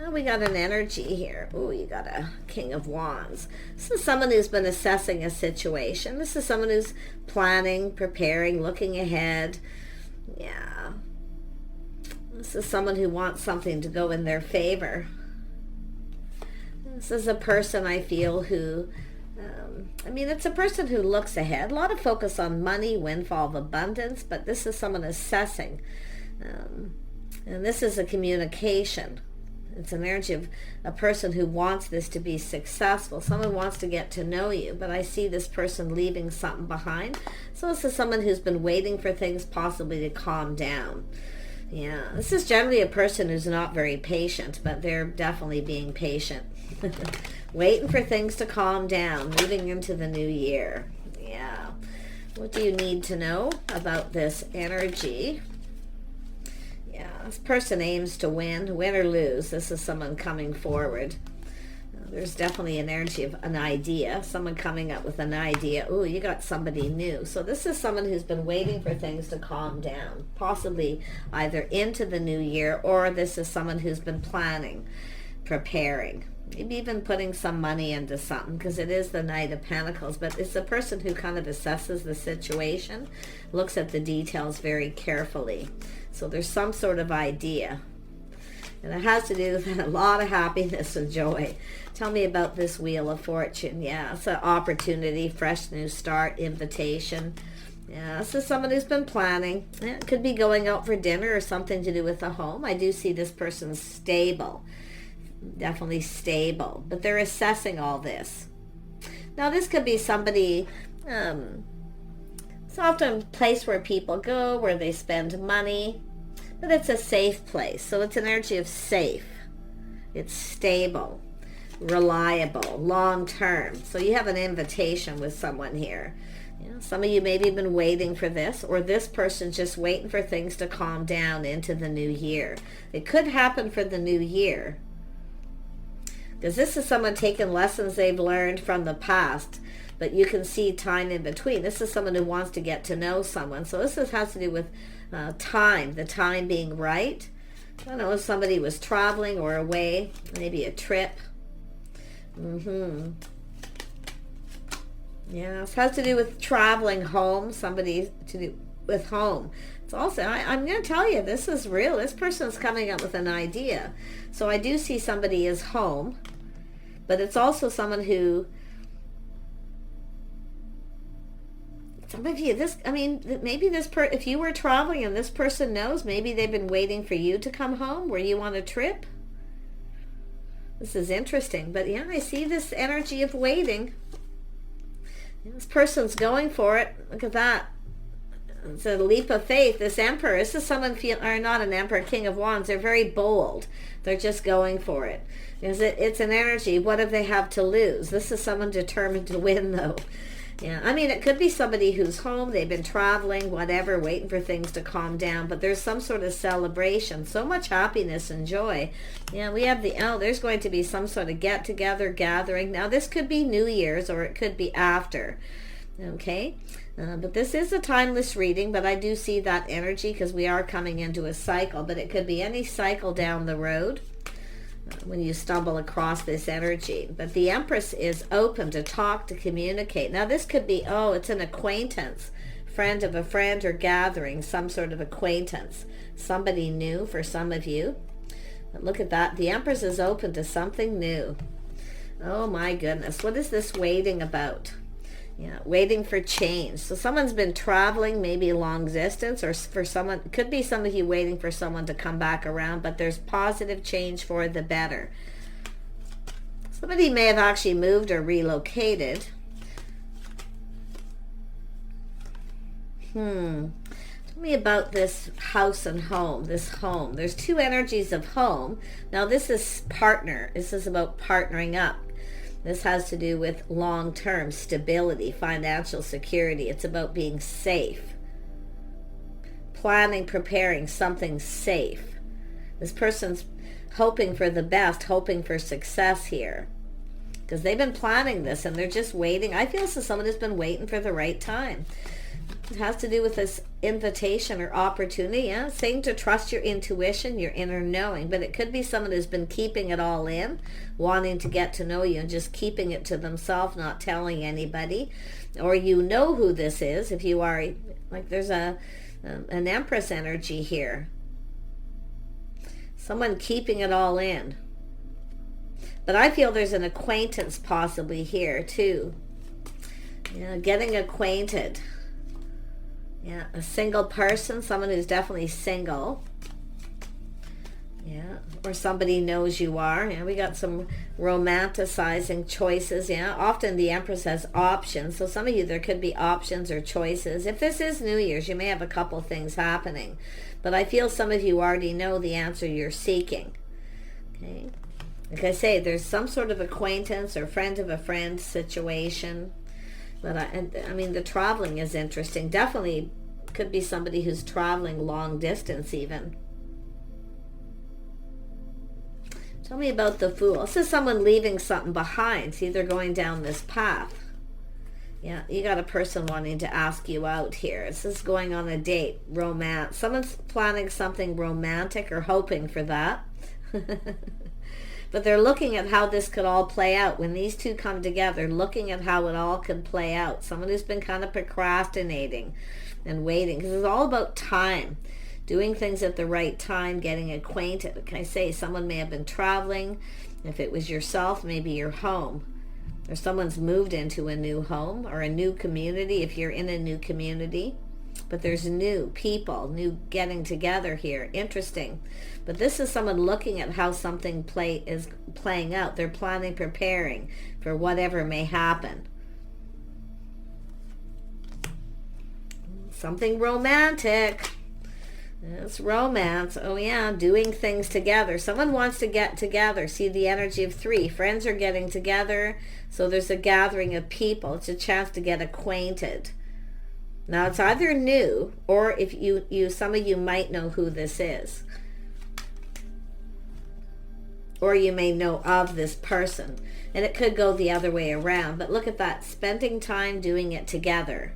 Well, we got an energy here. Oh, you got a King of Wands. This is someone who's been assessing a situation. This is someone who's planning, preparing, looking ahead. Yeah. This is someone who wants something to go in their favor. This is a person, I feel, who, it's a person who looks ahead. A lot of focus on money, windfall of abundance, but this is someone assessing. And this is a communication. It's an energy of a person who wants this to be successful. Someone wants to get to know you, but I see this person leaving something behind. So this is someone who's been waiting for things possibly to calm down. Yeah, this is generally a person who's not very patient, but they're definitely being patient. Waiting for things to calm down, moving into the new year. Yeah. What do you need to know about this energy? Yeah, this person aims to win or lose. This is someone coming forward. There's definitely an energy of an idea, someone coming up with an idea. Oh, you got somebody new. So this is someone who's been waiting for things to calm down, possibly either into the new year, or this is someone who's been planning, preparing, maybe even putting some money into something, because it is the Knight of Pentacles. But it's a person who kind of assesses the situation, looks at the details very carefully. So there's some sort of idea. And it has to do with a lot of happiness and joy. Tell me about this Wheel of Fortune. Yeah, it's an opportunity, fresh new start, invitation. Yeah, this is someone who's been planning. Yeah, it could be going out for dinner or something to do with the home. I do see this person stable. Definitely stable. But they're assessing all this. Now, this could be somebody... it's often a place where people go, where they spend money. But it's a safe place. So it's an energy of safe. It's stable, reliable, long-term. So you have an invitation with someone here. You know, some of you maybe have been waiting for this, or this person's just waiting for things to calm down into the new year. It could happen for the new year, because this is someone taking lessons they've learned from the past, but you can see time in between. This is someone who wants to get to know someone. So this has to do with time, the time being right. I don't know if somebody was traveling or away, maybe a trip. Yeah, it has to do with traveling home, somebody to do with home. It's also, I'm going to tell you, this is real. This person's coming up with an idea. So I do see somebody is home, but it's also someone who, some of you, maybe if you were traveling and this person knows, maybe they've been waiting for you to come home. Were you on a trip? This is interesting. But yeah, I see this energy of waiting. This person's going for it. Look at that. It's a leap of faith. This Emperor, this is someone, or not an Emperor, King of Wands. They're very bold. They're just going for it. Because it's an energy. What do they have to lose? This is someone determined to win, though. Yeah, it could be somebody who's home, they've been traveling, whatever, waiting for things to calm down, but there's some sort of celebration, so much happiness and joy. Yeah, we have there's going to be some sort of get-together, gathering. Now, this could be New Year's, or it could be after, okay? But this is a timeless reading, but I do see that energy, because we are coming into a cycle, but it could be any cycle down the road when you stumble across this energy. But the Empress is open to talk, to communicate. Now this could be, it's an acquaintance, friend of a friend, or gathering, some sort of acquaintance, somebody new for some of you. But look at that, the Empress is open to something new. Oh my goodness, what is this waiting about? Yeah, waiting for change. So someone's been traveling, maybe long distance, or for someone, it could be some of you waiting for someone to come back around, but there's positive change for the better. Somebody may have actually moved or relocated. Tell me about this house and home, this home. There's two energies of home. Now this is partner. This is about partnering up. This has to do with long-term stability, financial security. It's about being safe. Planning, preparing something safe. This person's hoping for the best, hoping for success here. Because they've been planning this and they're just waiting. I feel this is someone who's been waiting for the right time. It has to do with this invitation or opportunity. Yeah, saying to trust your intuition, your inner knowing. But it could be someone who's been keeping it all in, wanting to get to know you and just keeping it to themselves, not telling anybody. Or you know who this is. If you are, like, there's an Empress energy here. Someone keeping it all in. But I feel there's an acquaintance possibly here too. Yeah, getting acquainted. Yeah, a single person, someone who's definitely single. Yeah, or somebody knows you are. Yeah, we got some romanticizing choices. Yeah, often the Empress has options. So some of you, there could be options or choices. If this is New Year's, you may have a couple things happening. But I feel some of you already know the answer you're seeking. Okay. Like I say, there's some sort of acquaintance or friend of a friend situation. But I mean, the traveling is interesting. Definitely could be somebody who's traveling long distance even. Tell me about the Fool. This is someone leaving something behind. See, they're going down this path. Yeah, you got a person wanting to ask you out here. This is going on a date, romance. Someone's planning something romantic or hoping for that. But they're looking at how this could all play out. When these two come together, looking at how it all could play out. Someone who's been kind of procrastinating and waiting. Because it's all about time. Doing things at the right time, getting acquainted. Can I say someone may have been traveling. If it was yourself, maybe you're home. Or someone's moved into a new home or a new community if you're in a new community. But there's new people, new getting together here. Interesting. But this is someone looking at how something is playing out. They're planning, preparing for whatever may happen. Something romantic. It's romance. Oh yeah, doing things together. Someone wants to get together. See the energy of 3. Friends are getting together. So there's a gathering of people. It's a chance to get acquainted. Now it's either new, or if some of you might know who this is. Or you may know of this person. And it could go the other way around. But look at that. Spending time doing it together.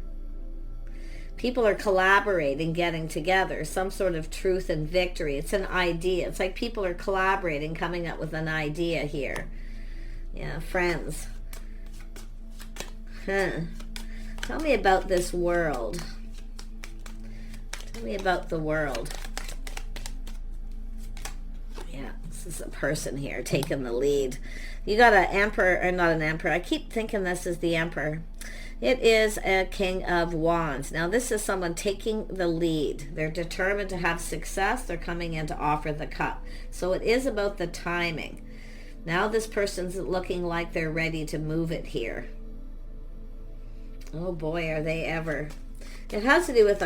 People are collaborating, getting together. Some sort of truth and victory. It's an idea. It's like people are collaborating, coming up with an idea here. Yeah, friends. Tell me about this world. Tell me about the world. Yeah, this is a person here taking the lead. You got an emperor, or not an emperor. I keep thinking this is the emperor. It is a King of Wands. Now this is someone taking the lead. They're determined to have success. They're coming in to offer the cup. So it is about the timing. Now this person's looking like they're ready to move it here. Oh boy, are they ever. It has to do with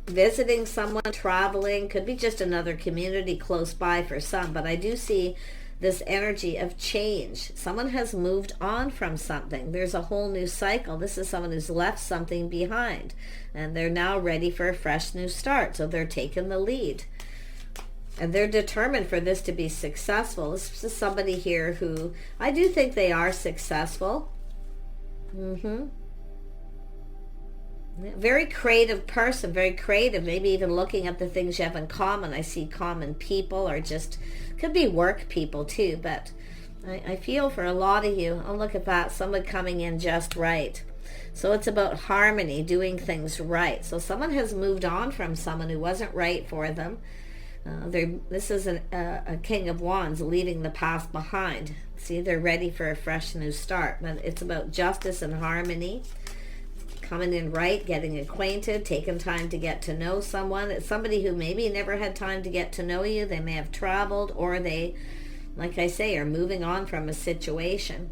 visiting someone, traveling. Could be just another community close by for some. But I do see this energy of change. Someone has moved on from something. There's a whole new cycle. This is someone who's left something behind. And they're now ready for a fresh new start. So they're taking the lead. And they're determined for this to be successful. This is somebody here who, I do think they are successful. Very creative person, very creative. Maybe even looking at the things you have in common. I see common people, or just, could be work people too. But I feel for a lot of you, oh look at that, someone coming in just right. So it's about harmony, doing things right. So someone has moved on from someone who wasn't right for them. This is a King of Wands, leaving the past behind. See, they're ready for a fresh new start. But it's about justice and harmony. Coming in right, getting acquainted, taking time to get to know someone. It's somebody who maybe never had time to get to know you. They may have traveled, or they, like I say, are moving on from a situation.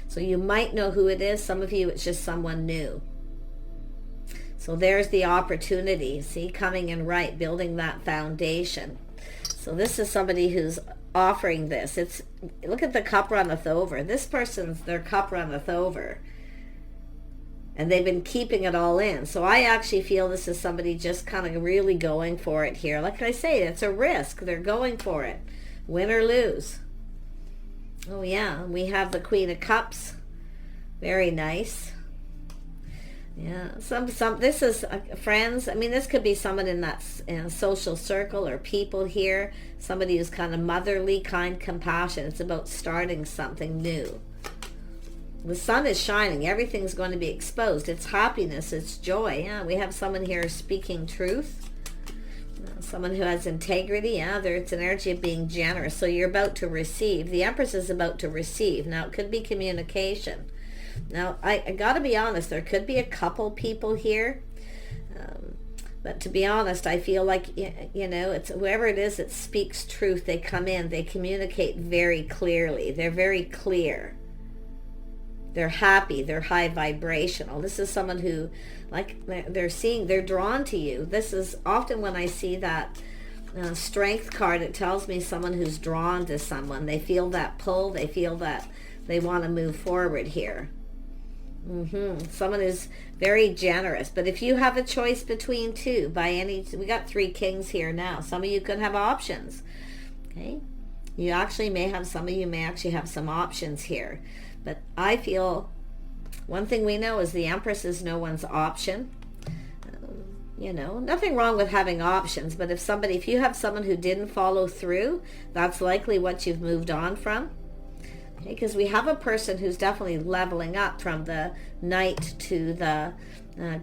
So you might know who it is. Some of you, it's just someone new. So there's the opportunity. See, coming in right, building that foundation. So this is somebody who's offering this. Look at the cup runneth over. This person's, their cup runneth over. And they've been keeping it all in. So I actually feel this is somebody just kind of really going for it here. Like I say, it's a risk. They're going for it. Win or lose. Oh yeah, we have the Queen of Cups. Very nice. Yeah, this is friends. I mean, this could be someone in that social circle or people here. Somebody who's kind of motherly, kind, compassionate. It's about starting something new. The sun is shining. Everything's going to be exposed. It's happiness. It's joy. Yeah, we have someone here speaking truth. Someone who has integrity. Yeah, it's an energy of being generous. So you're about to receive. The Empress is about to receive. Now, it could be communication. Now, I got to be honest, there could be a couple people here. But to be honest, I feel like, it's whoever it is that speaks truth, they come in, they communicate very clearly. They're very clear. They're happy. They're high vibrational. This is someone who, they're drawn to you. This is often when I see that strength card, it tells me someone who's drawn to someone. They feel that pull. They feel that they want to move forward here. Someone who's very generous. But if you have a choice between two, we got 3 kings here now. Some of you could have options. Okay, you actually may have some options here. But I feel one thing we know is the Empress is no one's option. Nothing wrong with having options, but if you have someone who didn't follow through, that's likely what you've moved on from. Because we have a person who's definitely leveling up from the Knight to the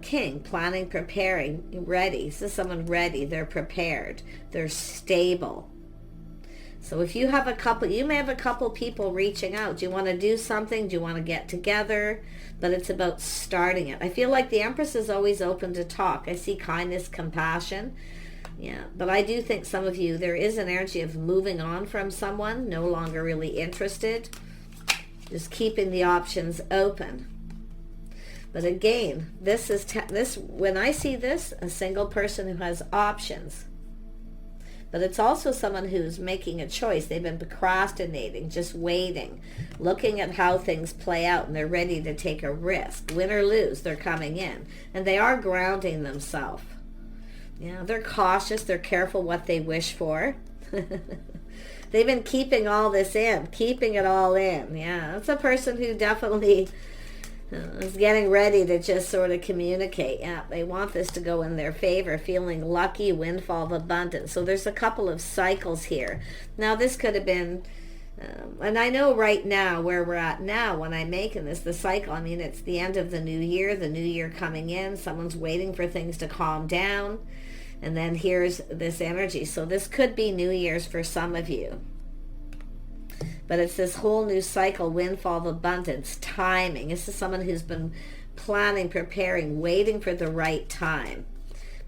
King, planning, preparing, ready. This is someone ready. They're prepared. They're stable. So if you have you may have a couple people reaching out. Do you want to do something? Do you want to get together? But it's about starting it. I feel like the Empress is always open to talk. I see kindness, compassion. Yeah, but I do think some of you, there is an energy of moving on from someone, no longer really interested. Just keeping the options open. But again, when I see this, a single person who has options. But it's also someone who's making a choice. They've been procrastinating, just waiting, looking at how things play out, and they're ready to take a risk. Win or lose, they're coming in. And they are grounding themselves. Yeah, they're cautious. They're careful what they wish for. They've been keeping all this in, keeping it all in. Yeah, it's a person who definitely is getting ready to just sort of communicate. Yeah, they want this to go in their favor, feeling lucky, windfall of abundance. So there's a couple of cycles here. Now, this could have been, and I know right now where we're at now when I'm making this, the cycle, I mean, it's the end of the new year coming in. Someone's waiting for things to calm down. And then here's this energy. So this could be New Year's for some of you. But it's this whole new cycle, windfall of abundance, timing. This is someone who's been planning, preparing, waiting for the right time.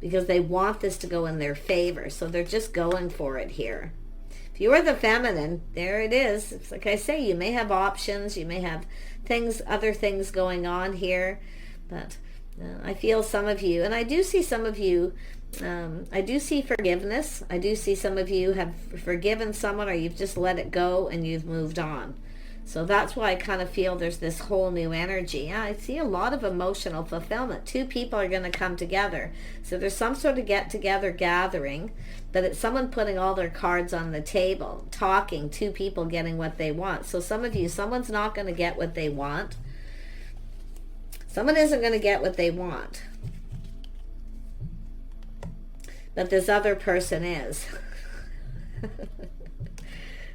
Because they want this to go in their favor. So they're just going for it here. If you are the feminine, there it is. It's like I say, you may have options. You may have other things going on here. But I feel some of you, and I do see some of you, I do see forgiveness. I do see some of you have forgiven someone, or you've just let it go and you've moved on. So that's why I kind of feel there's this whole new energy. Yeah, I see a lot of emotional fulfillment. 2 people are going to come together. So there's some sort of get-together gathering, but it's someone putting all their cards on the table, talking, 2 people getting what they want. So some of you, someone's not going to get what they want. Someone isn't going to get what they want. But this other person is.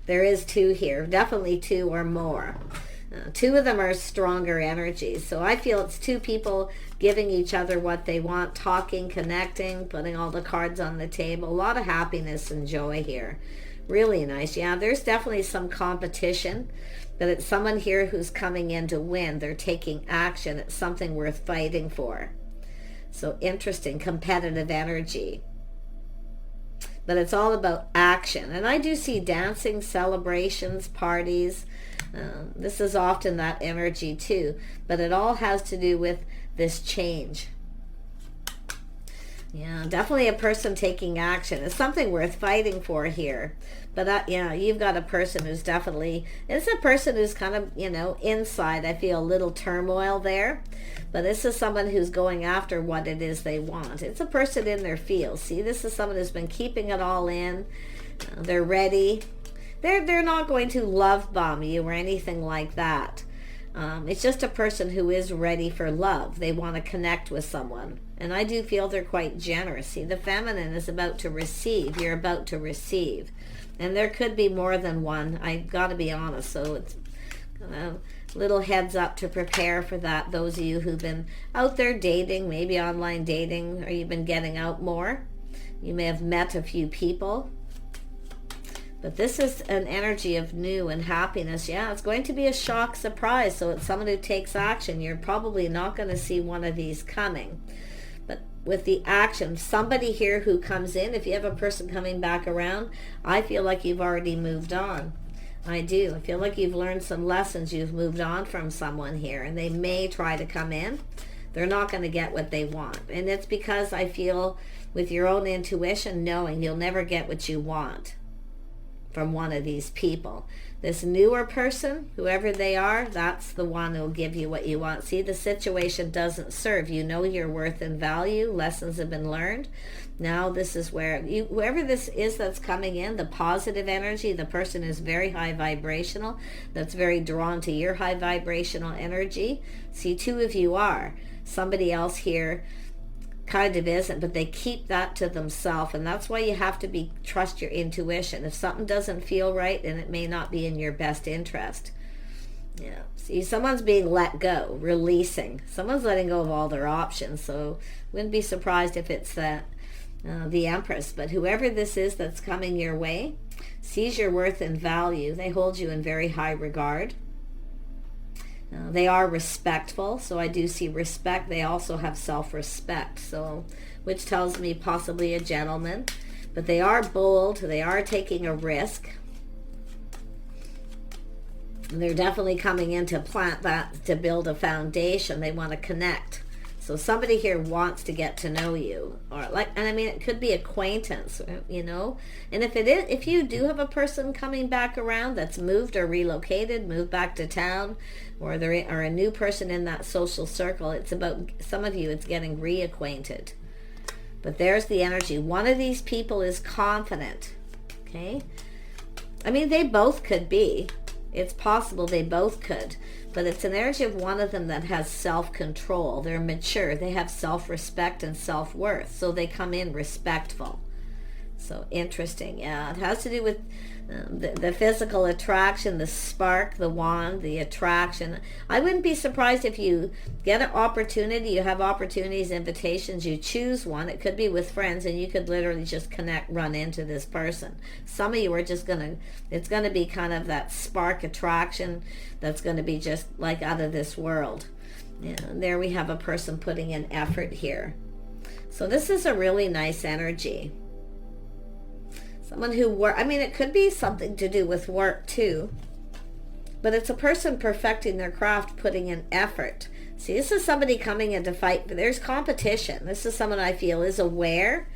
There is 2 here. Definitely 2 or more. 2 of them are stronger energies. So I feel it's 2 people giving each other what they want, talking, connecting, putting all the cards on the table. A lot of happiness and joy here. Really nice. Yeah, there's definitely some competition. But it's someone here who's coming in to win. They're taking action. It's something worth fighting for. So interesting, competitive energy. But it's all about action. And I do see dancing, celebrations, parties. This is often that energy too. But it all has to do with this change. Yeah, definitely a person taking action. It's something worth fighting for here. But you've got a person who's definitely, it's a person who's kind of, inside. I feel a little turmoil there. But this is someone who's going after what it is they want. It's a person in their field. See, this is someone who's been keeping it all in. They're ready. They're not going to love bomb you or anything like that. It's just a person who is ready for love. They want to connect with someone. And I do feel they're quite generous. See, the feminine is about to receive. You're about to receive. And there could be more than one. I've got to be honest. So it's little heads up to prepare for that. Those of you who've been out there dating, maybe online dating, or you've been getting out more. You may have met a few people. But this is an energy of new and happiness. Yeah, it's going to be a shock surprise. So it's someone who takes action. You're probably not going to see one of these coming. But with the action, somebody here who comes in, if you have a person coming back around, I feel like you've already moved on. I do. I feel like you've learned some lessons. You've moved on from someone here. And they may try to come in. They're not going to get what they want. And it's because I feel with your own intuition, knowing you'll never get what you want from one of these people. This newer person, whoever they are, that's the one who'll give you what you want. See, the situation doesn't serve. You know your worth and value. Lessons have been learned. Now this is where whoever this is that's coming in, the positive energy, the person is very high vibrational, that's very drawn to your high vibrational energy. See, two of you are. Somebody else here kind of isn't, but they keep that to themselves, and that's why you have to trust your intuition. If something doesn't feel right, then it may not be in your best interest. Yeah. See, someone's being let go, releasing. Someone's letting go of all their options. So wouldn't be surprised if it's the Empress. But whoever this is that's coming your way sees your worth and value. They hold you in very high regard. They are respectful, so I do see respect. They also have self-respect, so which tells me possibly a gentleman. But they are bold. They are taking a risk. And they're definitely coming in to plant that, to build a foundation. They want to connect. So somebody here wants to get to know you, or and I mean, it could be acquaintance, you know. And if you do have a person coming back around that's moved or relocated, moved back to town, or there are a new person in that social circle, it's about some of you. It's getting reacquainted. But there's the energy. One of these people is confident. Okay, I mean, they both could be. It's possible they both could. But it's an energy of one of them that has self-control. They're mature. They have self-respect and self-worth. So they come in respectful. So interesting. Yeah, it has to do with the physical attraction, the spark, the wand, the attraction. I wouldn't be surprised if you get an opportunity, you have opportunities, invitations, you choose one. It could be with friends, and you could literally just run into this person. Some of you are just it's going to be kind of that spark attraction that's going to be just like out of this world. Yeah, and there we have a person putting in effort here. So this is a really nice energy. Someone who I mean, it could be something to do with work too, but it's a person perfecting their craft, putting in effort. See, this is somebody coming in to fight. There's competition. This is someone I feel is aware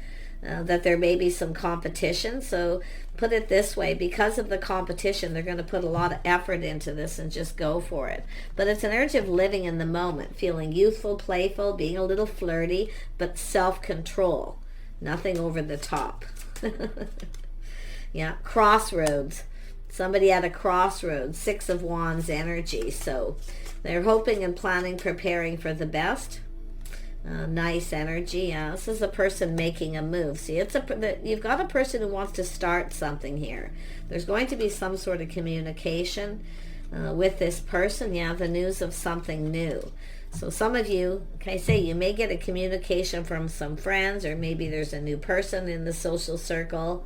that there may be some competition. So put it this way, because of the competition, they're going to put a lot of effort into this and just go for it. But it's an energy of living in the moment, feeling youthful, playful, being a little flirty, but self-control. Nothing over the top. Yeah, crossroads. Somebody at a crossroads. 6 of Wands energy. So they're hoping and planning, preparing for the best. Nice energy. Yeah, this is a person making a move. See, you've got a person who wants to start something here. There's going to be some sort of communication with this person. Yeah, the news of something new. So some of you, you may get a communication from some friends, or maybe there's a new person in the social circle.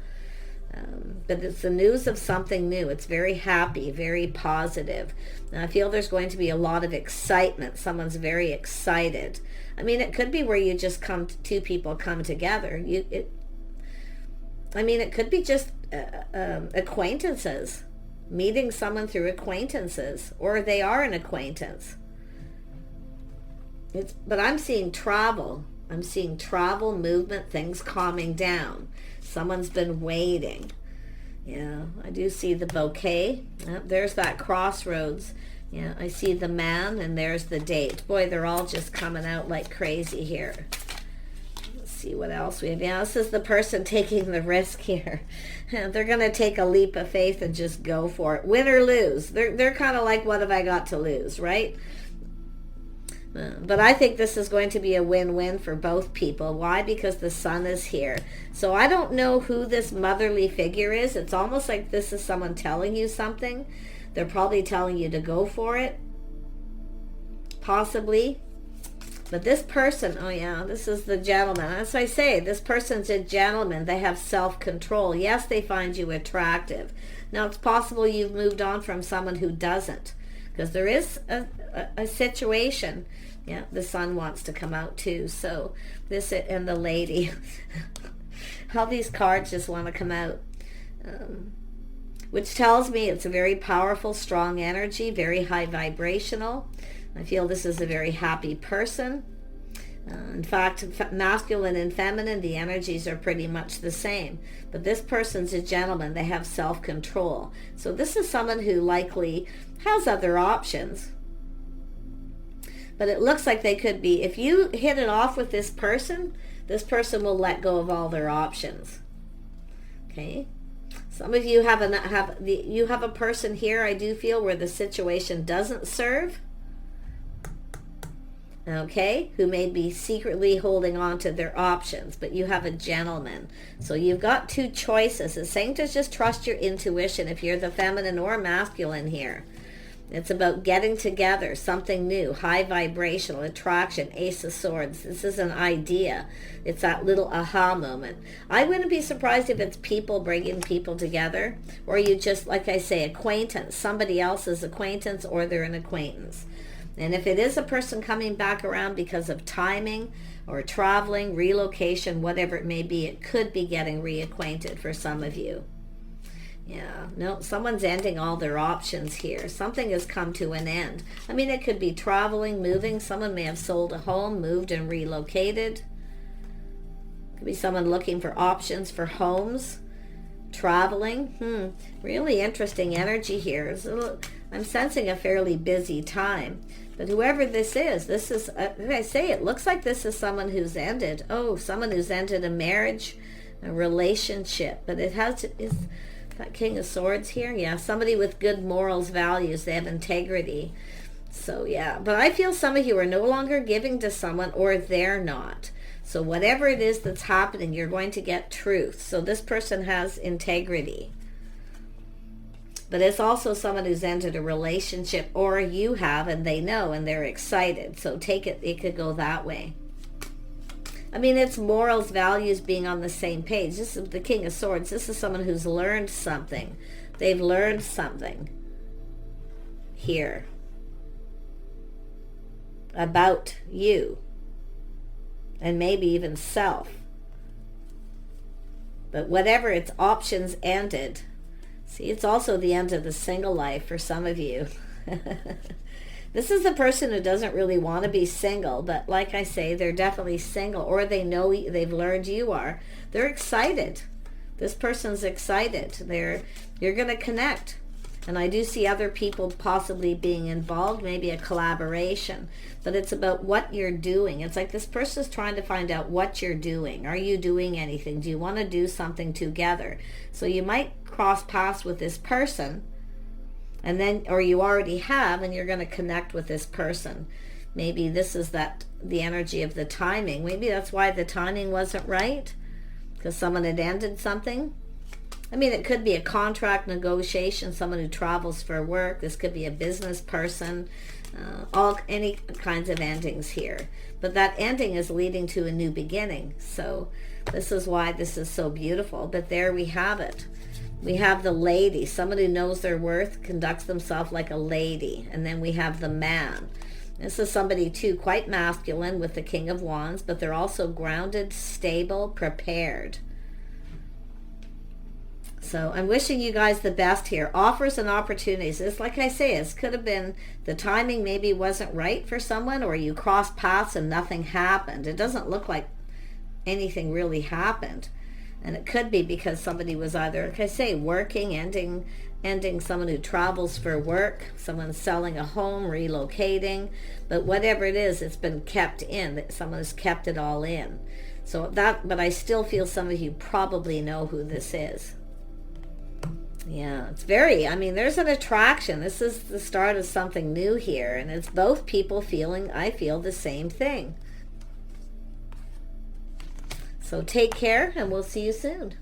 But it's the news of something new. It's very happy, very positive. And I feel there's going to be a lot of excitement. Someone's very excited. I mean, it could be where you just two people come together. It could be just acquaintances, meeting someone through acquaintances, or they are an acquaintance. But I'm seeing travel. I'm seeing travel, movement, things calming down. Someone's been waiting. Yeah, I do see the bouquet. There's that crossroads. Yeah, I see the man, and there's the date. Boy, they're all just coming out like crazy here. See what else we have. Yeah, this is the person taking the risk here. They're going to take a leap of faith and just go for it. Win or lose. They're kind of like, what have I got to lose, right? But I think this is going to be a win-win for both people. Why? Because the sun is here. So I don't know who this motherly figure is. It's almost like this is someone telling you something. They're probably telling you to go for it. Possibly. But this person, oh yeah, this is the gentleman. As I say, this person's a gentleman. They have self-control. Yes, they find you attractive. Now, it's possible you've moved on from someone who doesn't. Because there is a situation. Yeah, the sun wants to come out too. So this and the lady. All these cards just want to come out. Which tells me it's a very powerful, strong energy, very high vibrational. I feel this is a very happy person. In fact, masculine and feminine, the energies are pretty much the same. But this person's a gentleman. They have self-control. So this is someone who likely has other options. But it looks like they could be, if you hit it off with this person will let go of all their options. Okay? Some of you have a person here, I do feel, where the situation doesn't serve. Okay, who may be secretly holding on to their options, but you have a gentleman. So you've got two choices. It's saying to just trust your intuition if you're the feminine or masculine here. It's about getting together, something new, high vibrational, attraction, Ace of Swords. This is an idea. It's that little aha moment. I wouldn't be surprised if it's people bringing people together, or you just, like I say, acquaintance, somebody else's acquaintance, or they're an acquaintance. And if it is a person coming back around because of timing or traveling, relocation, whatever it may be, it could be getting reacquainted for some of you. Yeah, no, someone's ending all their options here. Something has come to an end. I mean, it could be traveling, moving. Someone may have sold a home, moved and relocated. It could be someone looking for options for homes, traveling. Really interesting energy here. I'm sensing a fairly busy time. But whoever this is, like I say, it looks like this is someone who's ended. Oh, someone who's ended a marriage, a relationship. But it is that King of Swords here. Yeah, somebody with good morals, values. They have integrity. So, yeah. But I feel some of you are no longer giving to someone, or they're not. So whatever it is that's happening, you're going to get truth. So this person has integrity. But it's also someone who's entered a relationship, or you have, and they know, and they're excited. So take it, it could go that way. I mean, it's morals, values, being on the same page. This is the King of Swords. This is someone who's learned something. They've learned something here about you, and maybe even self. But whatever, its options ended. See, it's also the end of the single life for some of you. This is the person who doesn't really want to be single, but like I say, they're definitely single, or they know, they've learned you are. They're excited. This person's excited. You're going to connect. And I do see other people possibly being involved, maybe a collaboration. But it's about what you're doing. It's like this person's trying to find out what you're doing. Are you doing anything? Do you want to do something together? So you might cross paths with this person, and then, or you already have, and you're going to connect with this person. Maybe this is the energy of the timing. Maybe that's why the timing wasn't right, because someone had ended something. I mean, it could be a contract negotiation, someone who travels for work. This could be a business person, any kinds of endings here. But that ending is leading to a new beginning. So this is why this is so beautiful. But there we have it. We have the lady, someone who knows their worth, conducts themselves like a lady. And then we have the man. This is somebody, too, quite masculine with the King of Wands, but they're also grounded, stable, prepared. So I'm wishing you guys the best here. Offers and opportunities. It's like I say, it could have been the timing maybe wasn't right for someone, or you crossed paths and nothing happened. It doesn't look like anything really happened. And it could be because somebody was either, like I say, working, ending someone who travels for work, someone selling a home, relocating. But whatever it is, it's been kept in. Someone has kept it all in. So that, but I still feel some of you probably know who this is. Yeah, it's very, I mean, there's an attraction. This is the start of something new here. And it's both people feeling, I feel the same thing. So take care, and we'll see you soon.